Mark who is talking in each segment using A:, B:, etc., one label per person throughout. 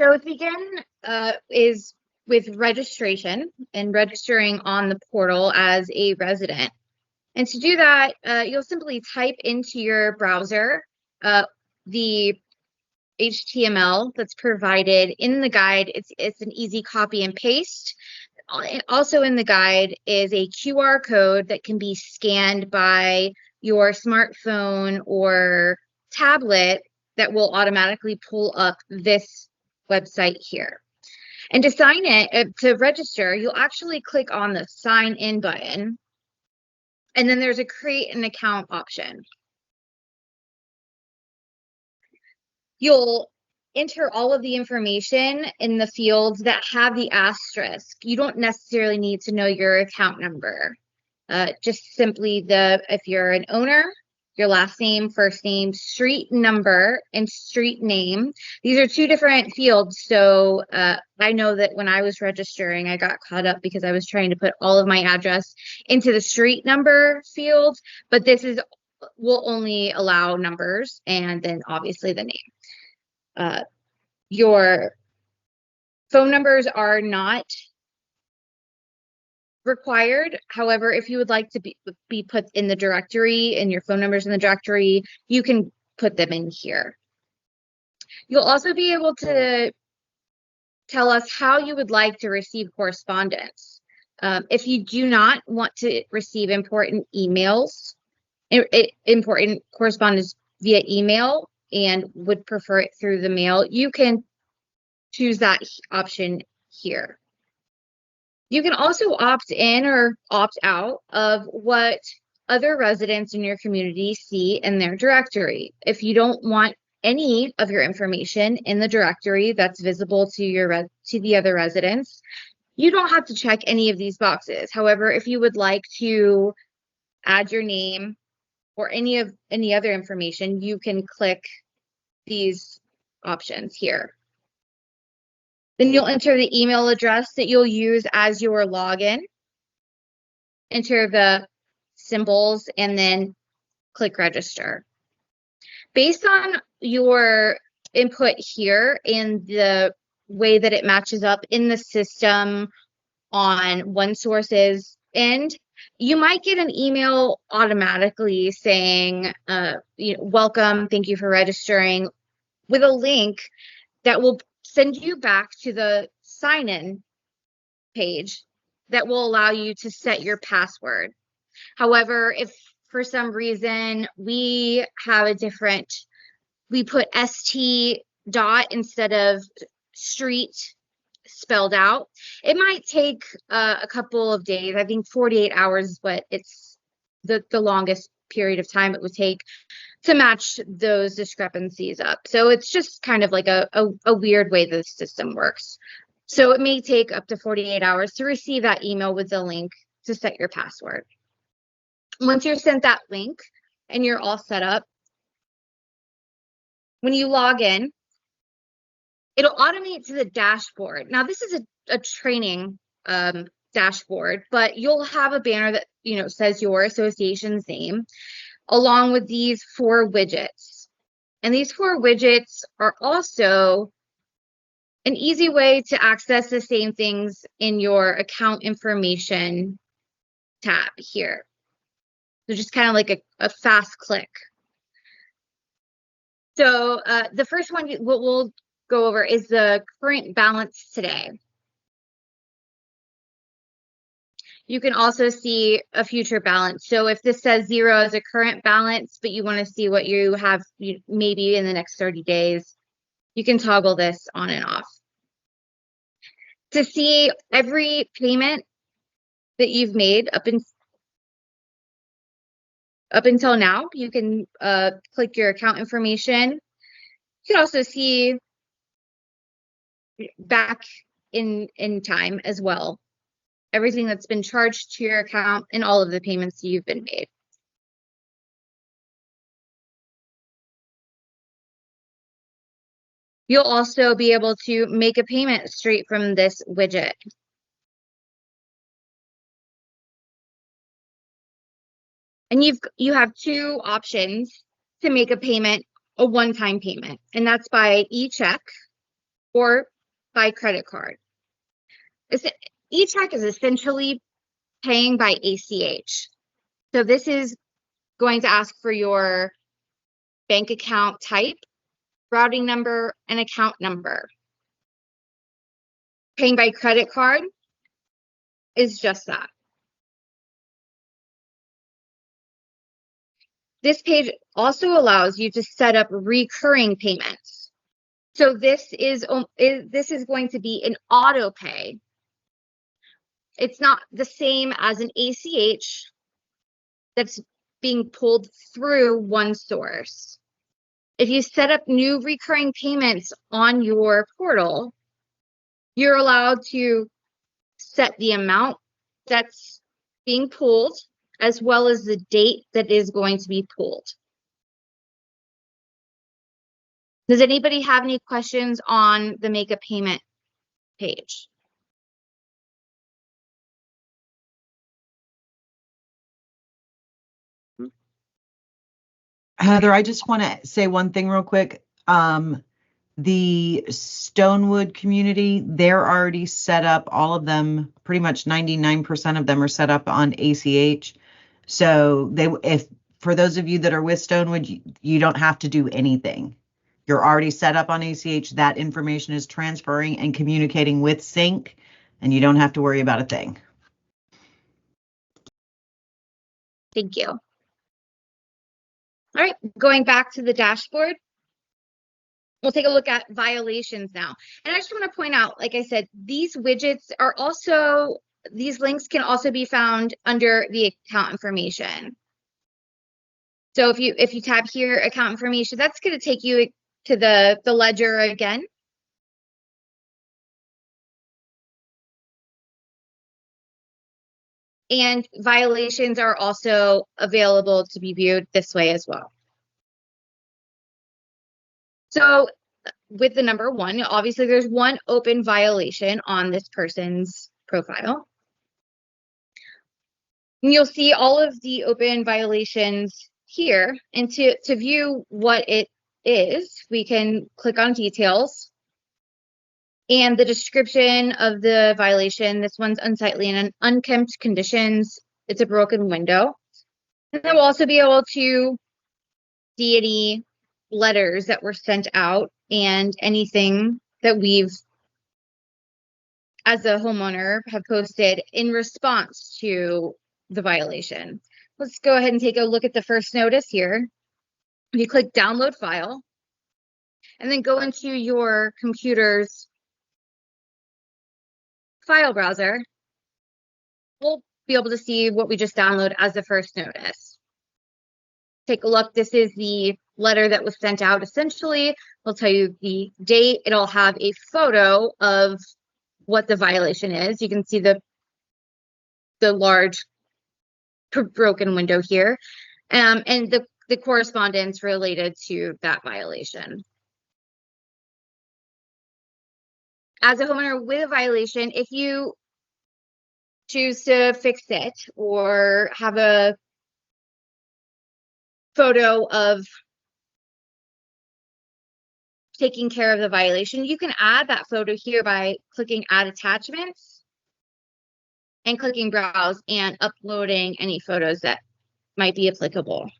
A: So to begin is with registration and registering on the portal as a resident. And to do that, you'll simply type into your browser the HTML that's provided in the guide. It's an easy copy and paste. Also in the guide is a QR code that can be scanned by your smartphone or tablet that will automatically pull up this website here. And to sign in, to register, you'll actually click on the sign in button. And then there's a create an account option. You'll enter all of the information in the fields that have the asterisk. You don't necessarily need to know your account number. Just simply if you're an owner, your last name, first name, street number, and street name. These are two different fields. So I know that when I was registering, I got caught up because I was trying to put all of my address into the street number field, but will only allow numbers and then obviously the name. Your phone numbers are not required. However, if you would like to be put in the directory and your phone numbers in the directory, you can put them in here. You'll also be able to tell us how you would like to receive correspondence. If you do not want to receive important correspondence via email and would prefer it through the mail, you can choose that option here. You can also opt in or opt out of what other residents in your community see in their directory. If you don't want any of your information in the directory that's visible to the other residents, you don't have to check any of these boxes. However, if you would like to add your name or any other information, you can click these options here. Then you'll enter the email address that you'll use as your login, enter the symbols, and then click register. Based on your input here and the way that it matches up in the system on OneSource's end, you might get an email automatically saying, welcome, thank you for registering, with a link that will send you back to the sign-in page that will allow you to set your password. However, if for some reason we put ST dot instead of street spelled out, it might take a couple of days. I think 48 hours is what it's the longest period of time it would take to match those discrepancies up. So it's just kind of like a weird way the system works. So it may take up to 48 hours to receive that email with the link to set your password. Once you're sent that link and you're all set up, when you log in, it'll automate to the dashboard. Now, this is a training dashboard, but you'll have a banner that says your association's name, along with these 4 widgets. And these 4 widgets are also an easy way to access the same things in your account information tab here. So just kind of like a fast click. So the first one we'll go over is the current balance today. You can also see a future balance. So if this says 0 as a current balance, but you want to see what you have maybe in the next 30 days, you can toggle this on and off. To see every payment that you've made up until now, you can click your account information. You can also see back in time as well, everything that's been charged to your account and all of the payments you've been made. You'll also be able to make a payment straight from this widget. And you have 2 options to make a payment, a one-time payment, and that's by e-check or by credit card. E-check is essentially paying by ACH. So this is going to ask for your bank account type, routing number, and account number. Paying by credit card is just that. This page also allows you to set up recurring payments. So this is going to be an auto pay. It's not the same as an ACH that's being pulled through OneSource. If you set up new recurring payments on your portal, you're allowed to set the amount that's being pulled as well as the date that is going to be pulled. Does anybody have any questions on the make a payment page?
B: Heather, I just want to say one thing real quick. The Stonewood community, they're already set up, all of them, pretty much 99% of them are set up on ACH. So for those of you that are with Stonewood, you don't have to do anything. You're already set up on ACH. That information is transferring and communicating with Sync, and you don't have to worry about a thing.
A: Thank you. All right, going back to the dashboard, we'll take a look at violations now. And I just want to point out, like I said, these widgets are also, these links can also be found under the account information. So if you tab here, account information, that's going to take you to the ledger again. And violations are also available to be viewed this way as well. So with the number one, obviously there's one open violation on this person's profile. And you'll see all of the open violations here. And to view what it is, we can click on details. And the description of the violation, this one's unsightly and unkempt conditions. It's a broken window. And then we'll also be able to see any letters that were sent out and anything that we've, as a homeowner, have posted in response to the violation. Let's go ahead and take a look at the first notice here. You click download file and then go into your computer's file browser. We'll be able to see what we just downloaded as the first notice. Take a look. This is the letter that was sent out. Essentially, we'll tell you the date. It'll have a photo of what the violation is. You can see the large broken window here, and the correspondence related to that violation. As a homeowner with a violation, if you choose to fix it or have a photo of taking care of the violation, you can add that photo here by clicking add attachments and clicking browse and uploading any photos that might be applicable.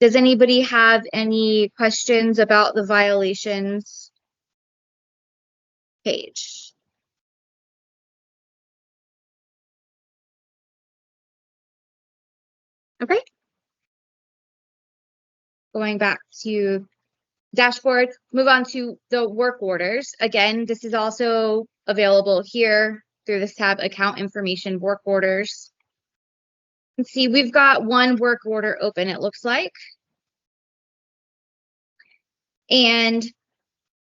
A: Does anybody have any questions about the violations page? Okay. Going back to dashboard, move on to the work orders. Again, this is also available here through this tab, account information, work orders. Let's see, we've got one work order open, it looks like. And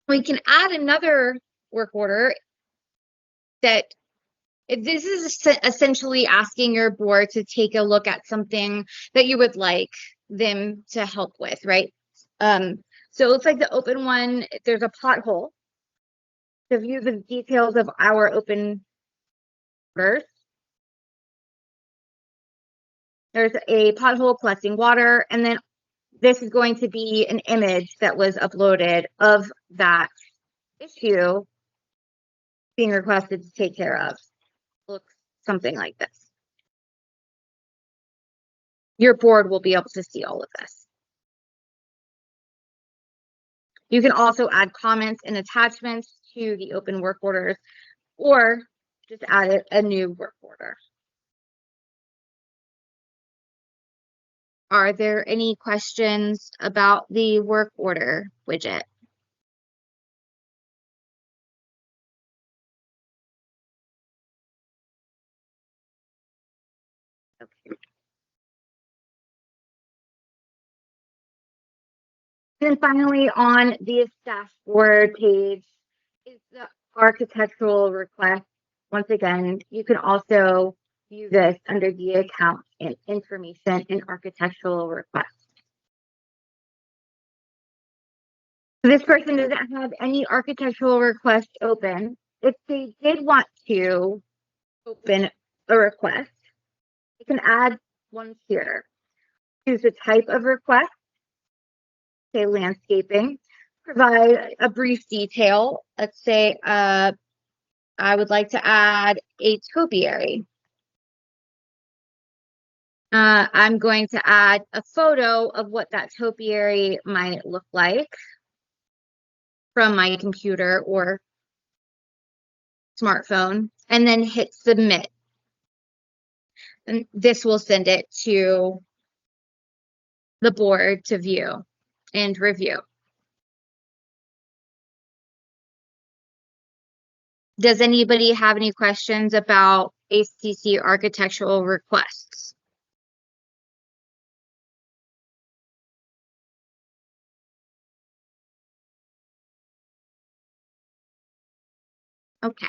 A: we can add another work order that this is essentially asking your board to take a look at something that you would like them to help with, right? So it looks like the open one, there's a pothole. To view the details of our open orders, there's a pothole collecting water, and then this is going to be an image that was uploaded of that issue being requested to take care of. Looks something like this. Your board will be able to see all of this. You can also add comments and attachments to the open work orders, or just add a new work order. Are there any questions about the work order widget? Okay. And then finally, on the dashboard page is the architectural request. Once again, you can also view this under the account and information and architectural requests. This person doesn't have any architectural request open. If they did want to open a request, you can add one here. Choose the type of request, say landscaping, provide a brief detail. Let's say I would like to add a topiary. I'm going to add a photo of what that topiary might look like from my computer or smartphone, and then hit submit. And this will send it to the board to view and review. Does anybody have any questions about ACC architectural requests? Okay.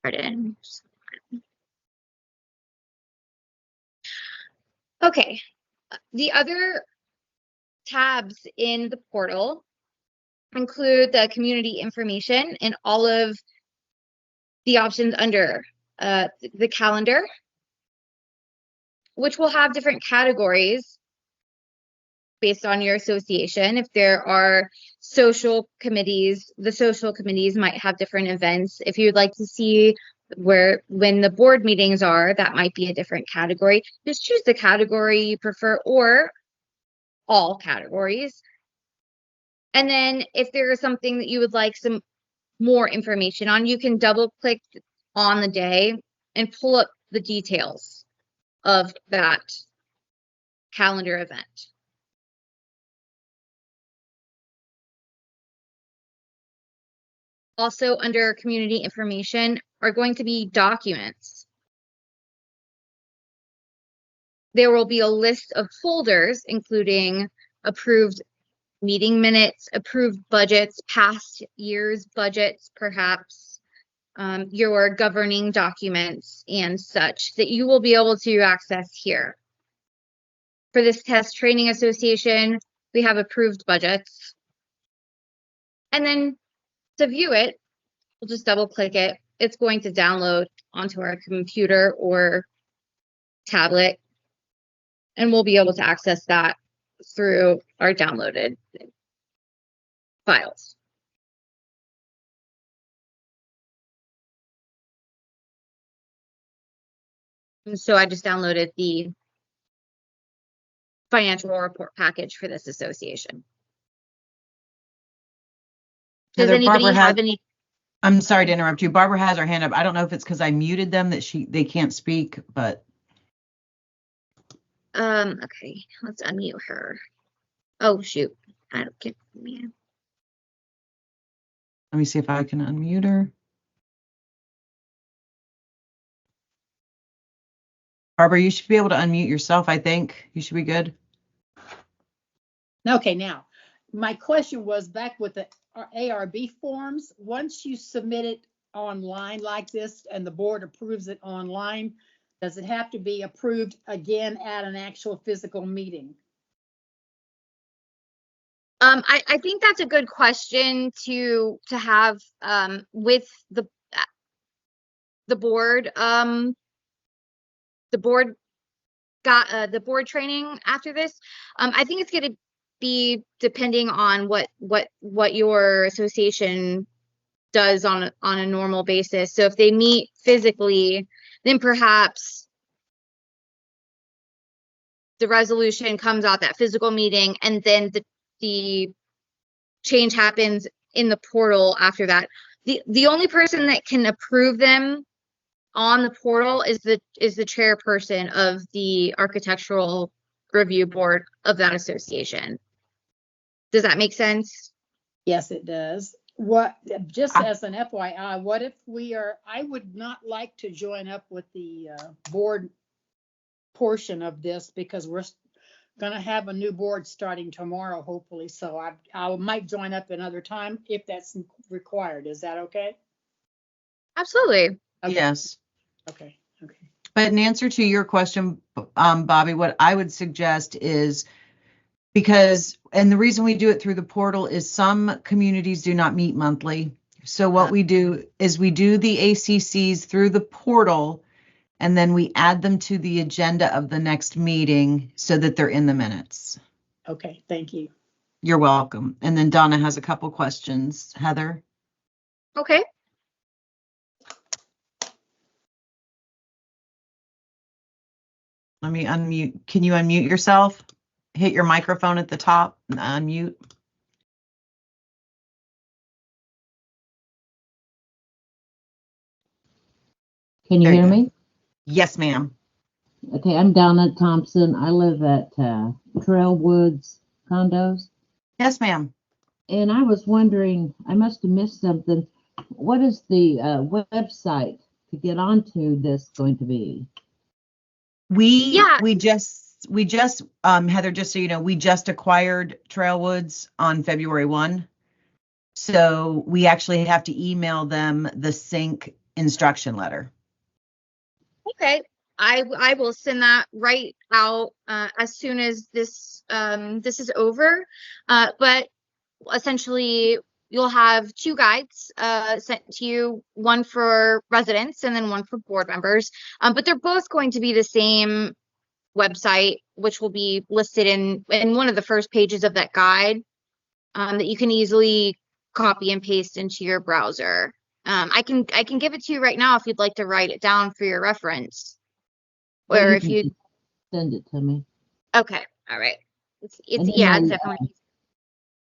A: Pardon. Okay. The other tabs in the portal include the community information and all of the options under the calendar, which will have different categories based on your association. If there are social committees, the social committees might have different events. If you'd like to see when the board meetings are, that might be a different category. Just choose the category you prefer or all categories. And then if there is something that you would like some more information on, you can double click on the day and pull up the details of that calendar event. Also under community information are going to be documents. There will be a list of folders, including approved meeting minutes, approved budgets, past year's budgets, perhaps your governing documents and such that you will be able to access here. For this test training association, we have approved budgets. And then to view it, we'll just double click it. It's going to download onto our computer or tablet, and we'll be able to access that through our downloaded files. And so I just downloaded the financial report package for this association. Does anybody have any?
B: I'm sorry to interrupt you. Barbara has her hand up. I don't know if it's because I muted them that they can't speak, but.
A: Okay, let's unmute her. Oh, shoot. I don't get me.
B: Let me see if I can unmute her. Barbara, you should be able to unmute yourself, I think. You should be good.
C: Okay, now, my question was back with the ARB forms. Once you submit it online like this and the board approves it online, does it have to be approved again at an actual physical meeting?
A: I think that's a good question to have with the board, the board got the board training after this. I think it's going to be depending on what your association does on a normal basis. So if they meet physically, then perhaps the resolution comes out that physical meeting, and then the change happens in the portal after that. The only person that can approve them on the portal is the chairperson of the architectural review board of that association. Does that make sense?
C: Yes, it does. Just as an FYI, what if I would not like to join up with the board portion of this, because we're going to have a new board starting tomorrow, hopefully. So I might join up another time if that's required. Is that okay?
A: Absolutely.
C: Okay.
B: Yes.
C: Okay.
B: But in answer to your question, Bobby, what I would suggest is, because, and the reason we do it through the portal is some communities do not meet monthly. So what we do is we do the ACCs through the portal, and then we add them to the agenda of the next meeting so that they're in the minutes.
C: Okay, thank you.
B: You're welcome. And then Donna has a couple questions. Heather?
A: Okay.
B: Let me unmute. Can you unmute yourself? Hit your microphone at the top and unmute.
D: Can you
B: There you
D: hear
B: go.
D: me?
B: Yes, ma'am.
D: Okay, I'm Donna Thompson. I live at Trailwoods condos,
B: Yes, ma'am.
D: and I was wondering, I must have missed something. What is the website to get onto this going to be?
B: We
A: Yeah.
B: just Heather, just so you know, we just acquired Trailwoods on February 1. So we actually have to email them the sync instruction letter.
A: Okay. I will send that right out as soon as this is over. But essentially, you'll have two guides sent to you, one for residents and then one for board members. But they're both going to be the same website, which will be listed in one of the first pages of that guide, that you can easily copy and paste into your browser. I can give it to you right now if you'd like to write it down for your reference.
D: Well,
A: Or
D: you
A: if
D: can
A: you,
D: just send it to me.
A: okay, all right. It's
D: And then
A: it's definitely.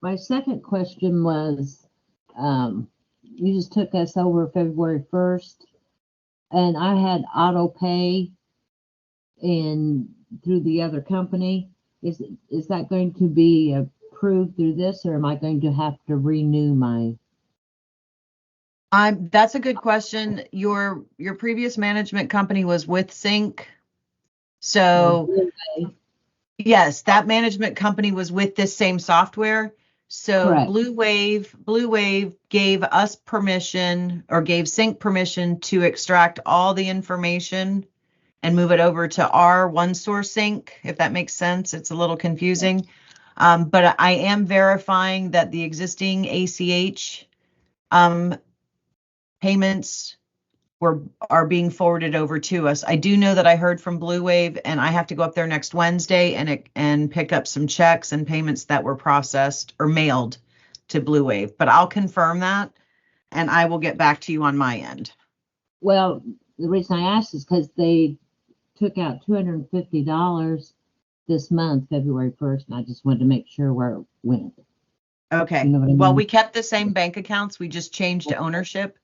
D: My second question was, you just took us over February 1st, and I had auto pay through the other company. Is that going to be approved through this, or am I going to have to renew my?
B: That's a good question. Your previous management company was with Sync. So yes, that management company was with this same software. So
D: Correct.
B: Blue Wave gave us permission, or gave Sync permission, to extract all the information and move it over to our OneSource Sync, if that makes sense. It's a little confusing. But I am verifying that the existing ACH payments are being forwarded over to us. I do know that I heard from Blue Wave, and I have to go up there next Wednesday and pick up some checks and payments that were processed or mailed to Blue Wave. But I'll confirm that, and I will get back to you on my end.
D: Well, the reason I asked is because they took out $250 this month, February 1st, and I just wanted to make sure where it went.
B: Okay.
D: You know what I
B: Well,
D: mean?
B: we kept the same bank accounts. We just changed ownership.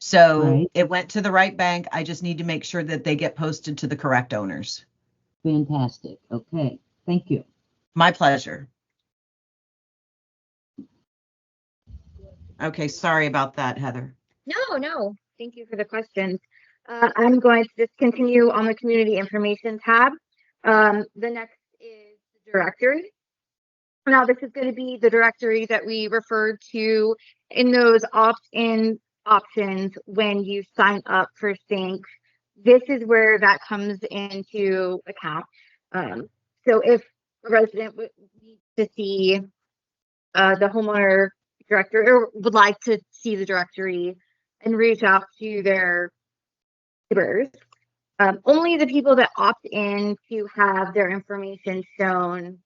B: So
D: Right.
B: it went to the right bank. I just need to make sure that they get posted to the correct owners.
D: Fantastic. Okay. Thank you.
B: My pleasure. Okay, sorry about that, Heather.
A: No. Thank you for the questions. I'm going to just continue on the community information tab. The next is the directory. Now, this is going to be the directory that we referred to in those opt-in options when you sign up for Sync. This is where that comes into account. So if a resident needs to see the homeowner directory, or would like to see the directory and reach out to their subscribers, only the people that opt in to have their information shown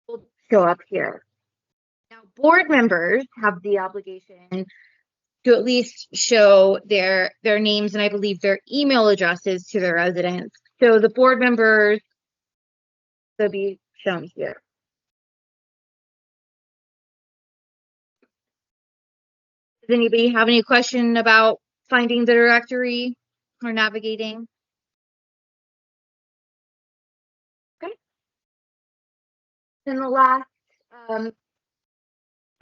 A: will show up here. Now, board members have the obligation to at least show their names and I believe their email addresses to their residents. So the board members will be shown here. Does anybody have any question about finding the directory or navigating? Okay. Then the last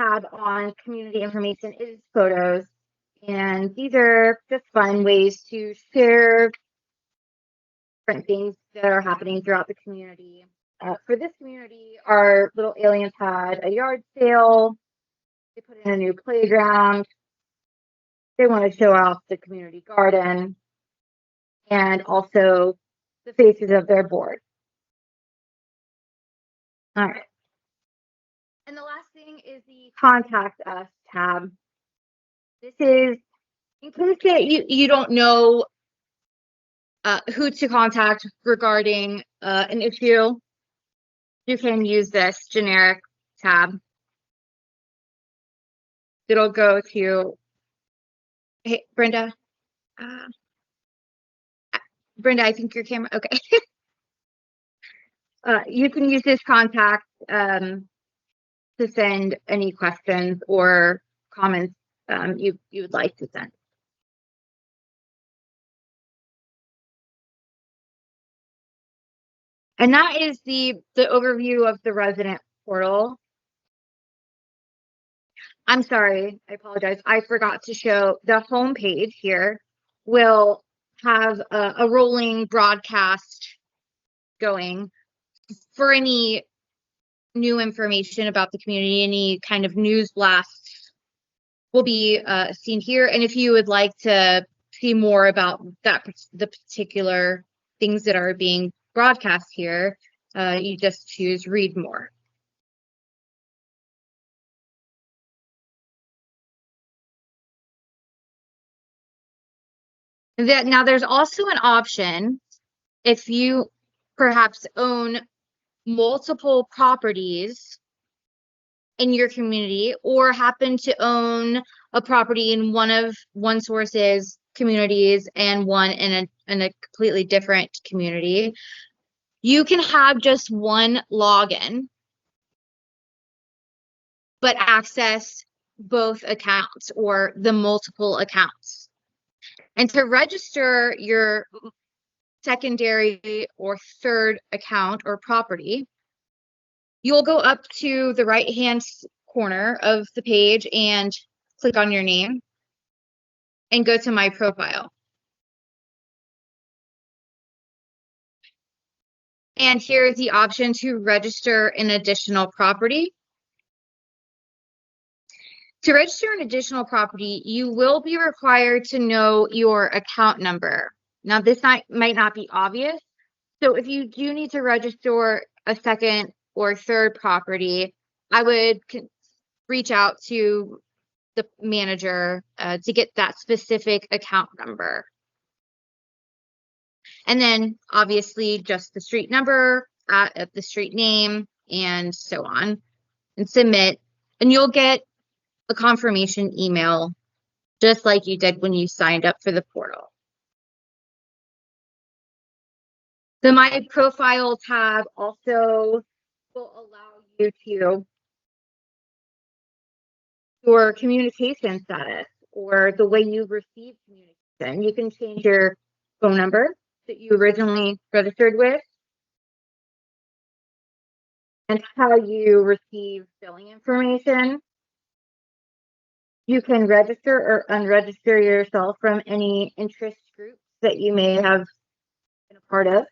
A: tab on community information is photos. And these are just fun ways to share different things that are happening throughout the community. For this community, our little aliens had a yard sale. They put in a new playground. They want to show off the community garden and also the faces of their board. All right. And the last thing is the Contact Us tab. This is in case you don't know who to contact regarding an issue. You can use this generic tab. It'll go to, hey, Brenda. Brenda, I think your camera, okay. You can use this contact to send any questions or comments you would like to send. And that is the overview of the resident portal. I'm sorry, I apologize. I forgot to show the home page here will have a rolling broadcast going for any new information about the community, any kind of news blasts will be seen here. And if you would like to see more about the particular things that are being broadcast here, you just choose read more. Now there's also an option if you perhaps own multiple properties in your community or happen to own a property in one source's communities and one in a completely different community. You can have just one login, but access both accounts or the multiple accounts. And to register your secondary or third account or property, you'll go up to the right-hand corner of the page and click on your name and go to My Profile. And here's the option to register an additional property. To register an additional property, you will be required to know your account number. Now, this might not be obvious. So if you do need to register a second or third property, I would reach out to the manager to get that specific account number. And then obviously just the street number, the street name, and so on, and submit. And you'll get a confirmation email just like you did when you signed up for the portal. The My Profile tab also will allow you to your communication status or the way you receive communication. You can change your phone number that you originally registered with and how you receive billing information. You can register or unregister yourself from any interest groups that you may have been a part of.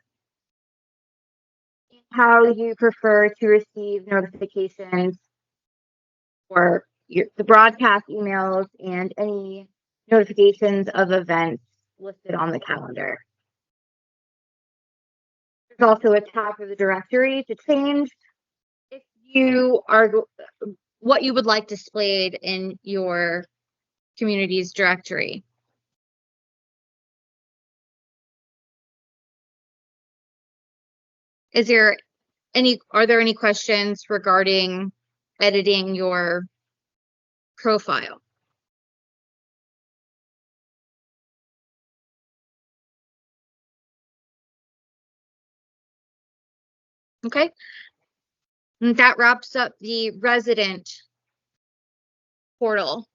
A: How you prefer to receive notifications or the broadcast emails and any notifications of events listed on the calendar. There's also a tab for the directory to change if you are what you would like displayed in your community's directory. are there any questions regarding editing your profile? Okay. And that wraps up the resident portal.